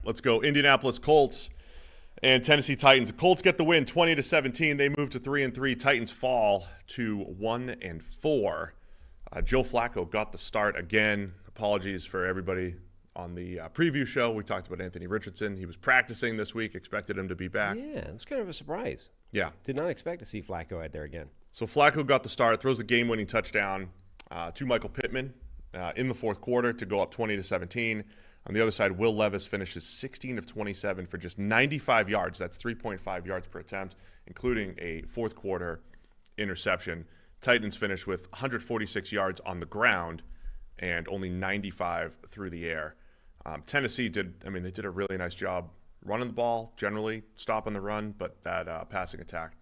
Let's go Indianapolis Colts and Tennessee Titans. The Colts get the win 20-17. They move to 3-3. Titans fall to 1-4. Joe Flacco got the start again. Apologies for everybody on the preview show. We talked about Anthony Richardson. He was practicing this week. Expected him to be back. Yeah, it was kind of a surprise. Yeah. Did not expect to see Flacco out there again. So Flacco got the start, throws the game-winning touchdown to Michael Pittman in the fourth quarter to go up 20-17. On the other side, Will Levis finishes 16 of 27 for just 95 yards. That's 3.5 yards per attempt, including a fourth quarter interception. Titans finished with 146 yards on the ground and only 95 through the air. Tennessee did a really nice job running the ball, generally stopping the run, but that passing attack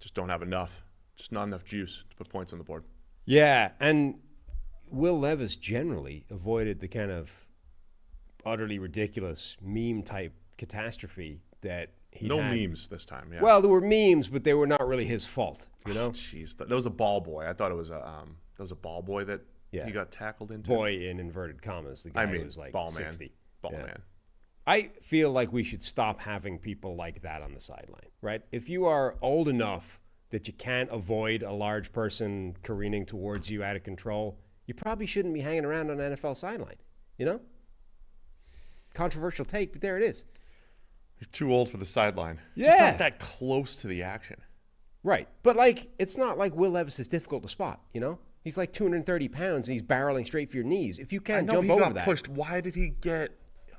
just don't have enough, just not enough juice to put points on the board. Yeah, and Will Levis generally avoided the kind of utterly ridiculous meme-type catastrophe that he had. No memes this time, yeah. Well, there were memes, but they were not really his fault, you know? Jeez, that was a ball boy. I thought it was a ball boy that he got tackled into. Boy in inverted commas. The guy who was like ball 60. Ball man. I feel like we should stop having people like that on the sideline, right? If you are old enough that you can't avoid a large person careening towards you out of control, you probably shouldn't be hanging around on an NFL sideline, you know? Controversial take, but there it is. You're too old for the sideline. Yeah. Just not that close to the action. Right. But, like, it's not like Will Levis is difficult to spot, you know? He's like 230 pounds, and he's barreling straight for your knees. If you can't jump over that. He got pushed. Why did he get,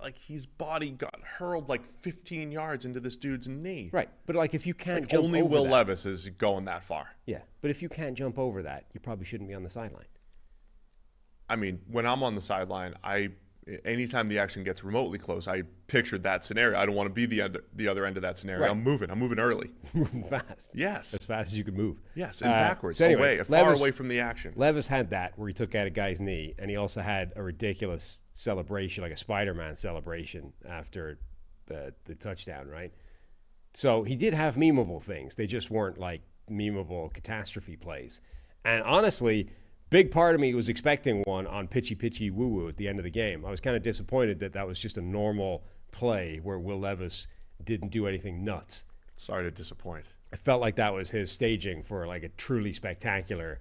like, his body got hurled like 15 yards into this dude's knee? Right. But, like, if you can't jump over that. Only Will Levis is going that far. Yeah. But if you can't jump over that, you probably shouldn't be on the sideline. I mean, when I'm on the sideline, anytime the action gets remotely close, I pictured that scenario. I don't want to be the other end of that scenario. Right. I'm moving early. Moving fast. Yes. As fast as you can move. Yes, and backwards, so anyway, far away from the action. Levis had that where he took out a guy's knee, and he also had a ridiculous celebration, like a Spider-Man celebration after the touchdown, right? So he did have memeable things. They just weren't like memeable catastrophe plays. And honestly, big part of me was expecting one on pitchy woo-woo at the end of the game. I was kind of disappointed that was just a normal play where Will Levis didn't do anything nuts. Sorry to disappoint. I felt like that was his staging for like a truly spectacular,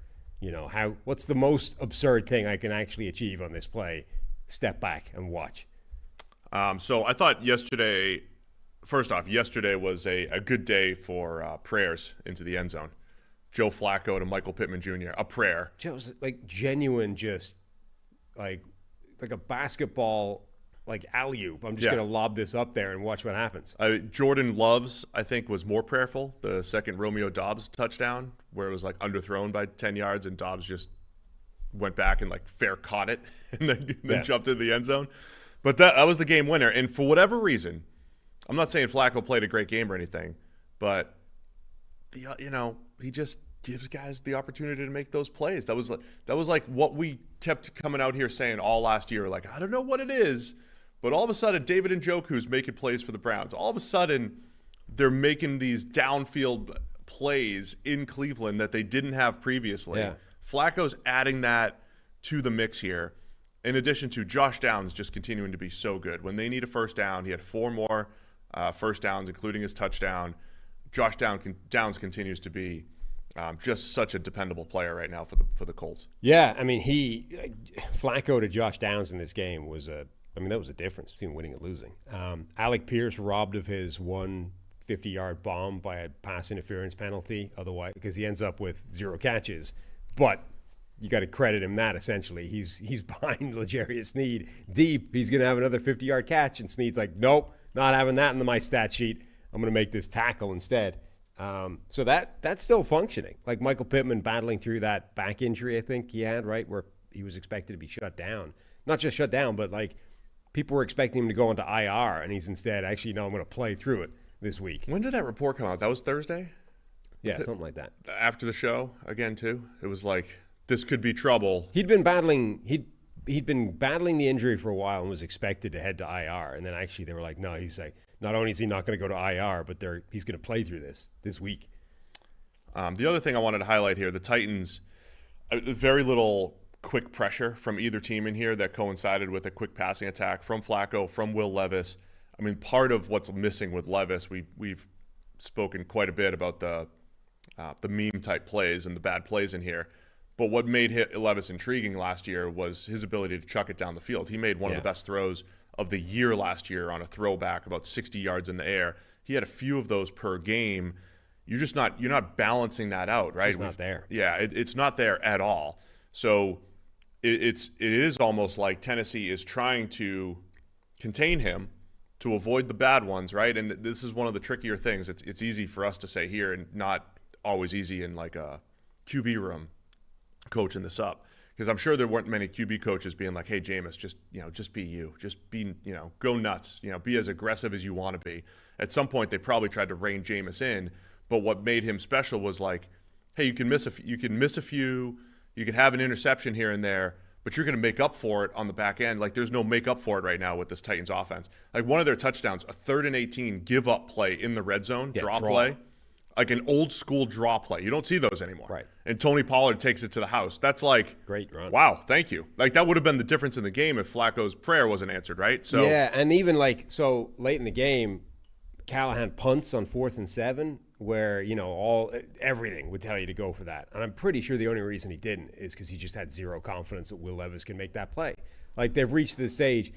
what's the most absurd thing I can actually achieve on this play? Step back and watch. So I thought yesterday was a good day for prayers into the end zone. Joe Flacco to Michael Pittman Jr., a prayer. Joe's like genuine, just like a basketball, like alley-oop. I'm just going to lob this up there and watch what happens. Jordan Love's, I think, was more prayerful. The second Romeo Doubs touchdown, where it was like underthrown by 10 yards, and Doubs just went back and like fair caught it and then jumped into the end zone. But that was the game winner. And for whatever reason, I'm not saying Flacco played a great game or anything, but he just gives guys the opportunity to make those plays. That was like what we kept coming out here saying all last year. Like, I don't know what it is, but all of a sudden, David Njoku's making plays for the Browns. All of a sudden, they're making these downfield plays in Cleveland that they didn't have previously. Yeah. Flacco's adding that to the mix here, in addition to Josh Downs just continuing to be so good. When they need a first down, he had 4 more first downs, including his touchdown. Josh Downs continues to be just such a dependable player right now for the Colts. Yeah, I mean, Flacco to Josh Downs in this game was that was a difference between winning and losing. Alec Pierce robbed of his 150-yard bomb by a pass interference penalty, otherwise, because he ends up with 0 catches. But you got to credit him that essentially. He's behind L'Jarius Sneed deep. He's going to have another 50-yard catch, and Sneed's like, nope, not having that in my stat sheet. I'm going to make this tackle instead. So that's still functioning. Like Michael Pittman battling through that back injury, I think he had, right, where he was expected to be shut down. Not just shut down, but like people were expecting him to go into IR, and he's instead actually, no, I'm going to play through it this week. When did that report come out? That was Thursday? Yeah, something like that. After the show, again, too? It was like, this could be trouble. He'd been battling the injury for a while and was expected to head to IR, and then actually they were like, no, he's like, not only is he not going to go to IR, but he's going to play through this week. The other thing I wanted to highlight here, the Titans, very little quick pressure from either team in here that coincided with a quick passing attack from Flacco, from Will Levis. I mean, part of what's missing with Levis, we've spoken quite a bit about the meme type plays and the bad plays in here. But what made Levis intriguing last year was his ability to chuck it down the field. He made one of the best throws of the year last year on a throwback about 60 yards in the air. He had a few of those per game. You're not balancing that out, right? It's not there. Yeah, it's not there at all. So it is almost like Tennessee is trying to contain him to avoid the bad ones, right? And this is one of the trickier things. It's easy for us to say here and not always easy in like a QB room coaching this up. Because I'm sure there weren't many QB coaches being like, hey, Jameis, just be you. Just be, go nuts. Be as aggressive as you want to be. At some point, they probably tried to rein Jameis in. But what made him special was like, hey, you can miss a few, you can have an interception here and there, but you're going to make up for it on the back end. Like, there's no make up for it right now with this Titans offense. Like, one of their touchdowns, a 3rd and 18 give-up play in the red zone, draw play. Like an old school draw play. You don't see those anymore. Right. And Tony Pollard takes it to the house. That's like, great run. Wow, thank you. Like, that would have been the difference in the game if Flacco's prayer wasn't answered, right? So yeah, and even like so late in the game, Callahan punts on 4th and 7, where everything would tell you to go for that. And I'm pretty sure the only reason he didn't is because he just had zero confidence that Will Levis can make that play. Like, they've reached the stage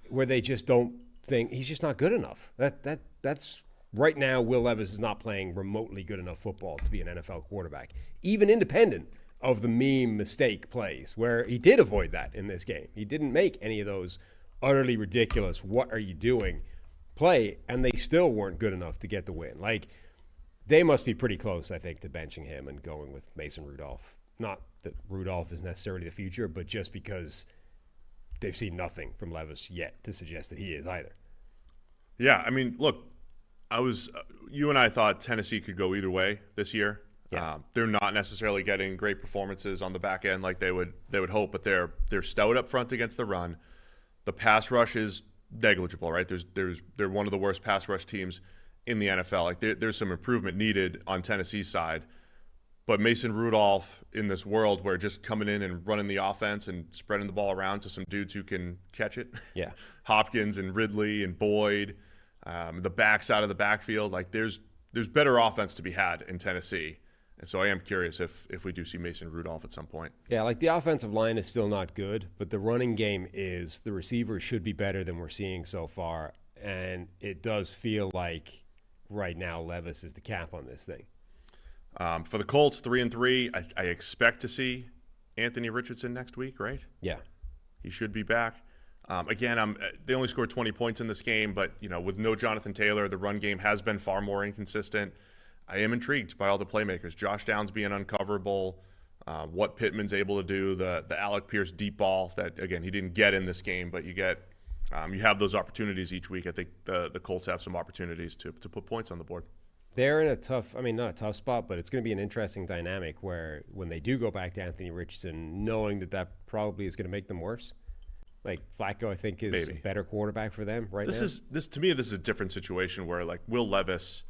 where they just don't think he's just not good enough. That's. Right now, Will Levis is not playing remotely good enough football to be an NFL quarterback, even independent of the meme mistake plays, where he did avoid that in this game. He didn't make any of those utterly ridiculous, what are you doing play, and they still weren't good enough to get the win. Like, they must be pretty close, I think, to benching him and going with Mason Rudolph. Not that Rudolph is necessarily the future, but just because they've seen nothing from Levis yet to suggest that he is either. Yeah, I mean, look, you and I thought Tennessee could go either way this year. Yeah. They're not necessarily getting great performances on the back end like they would hope, but they're stout up front against the run. The pass rush is negligible, right? They're one of the worst pass rush teams in the NFL. Like, there's some improvement needed on Tennessee's side. But Mason Rudolph, in this world where just coming in and running the offense and spreading the ball around to some dudes who can catch it, yeah, Hopkins and Ridley and Boyd. The backs out of the backfield, like there's better offense to be had in Tennessee. And so I am curious if we do see Mason Rudolph at some point. Yeah, like the offensive line is still not good, but the running game is. The receivers should be better than we're seeing so far. And it does feel like right now Levis is the cap on this thing. For the Colts, 3-3, I expect to see Anthony Richardson next week, right? Yeah. He should be back. Again, they only scored 20 points in this game, but with no Jonathan Taylor, the run game has been far more inconsistent. I am intrigued by all the playmakers. Josh Downs being uncoverable, what Pittman's able to do, the Alec Pierce deep ball that, again, he didn't get in this game, but you have those opportunities each week. I think the Colts have some opportunities to put points on the board. They're in not a tough spot, but it's going to be an interesting dynamic where when they do go back to Anthony Richardson, knowing that probably is going to make them worse. Like, Flacco, I think, is a better quarterback for them right now. To me, this is a different situation where, like, Will Levis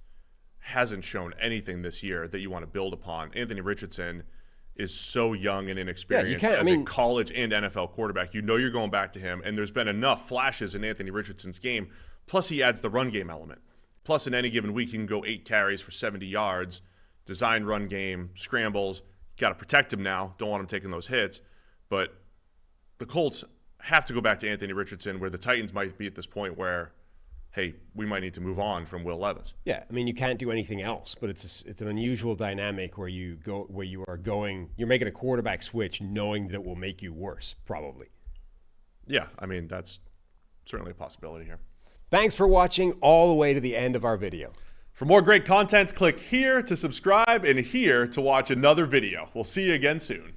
hasn't shown anything this year that you want to build upon. Anthony Richardson is so young and inexperienced as a college and NFL quarterback. You're going back to him, and there's been enough flashes in Anthony Richardson's game. Plus, he adds the run game element. Plus, in any given week, he can go 8 carries for 70 yards, design run game, scrambles. Got to protect him now. Don't want him taking those hits. But the Colts have to go back to Anthony Richardson, where the Titans might be at this point where, hey, we might need to move on from Will Levis. Yeah, I mean, you can't do anything else, but it's an unusual you're making a quarterback switch knowing that it will make you worse, probably. Yeah, I mean, that's certainly a possibility here. Thanks for watching all the way to the end of our video. For more great content, click here to subscribe and here to watch another video. We'll see you again soon.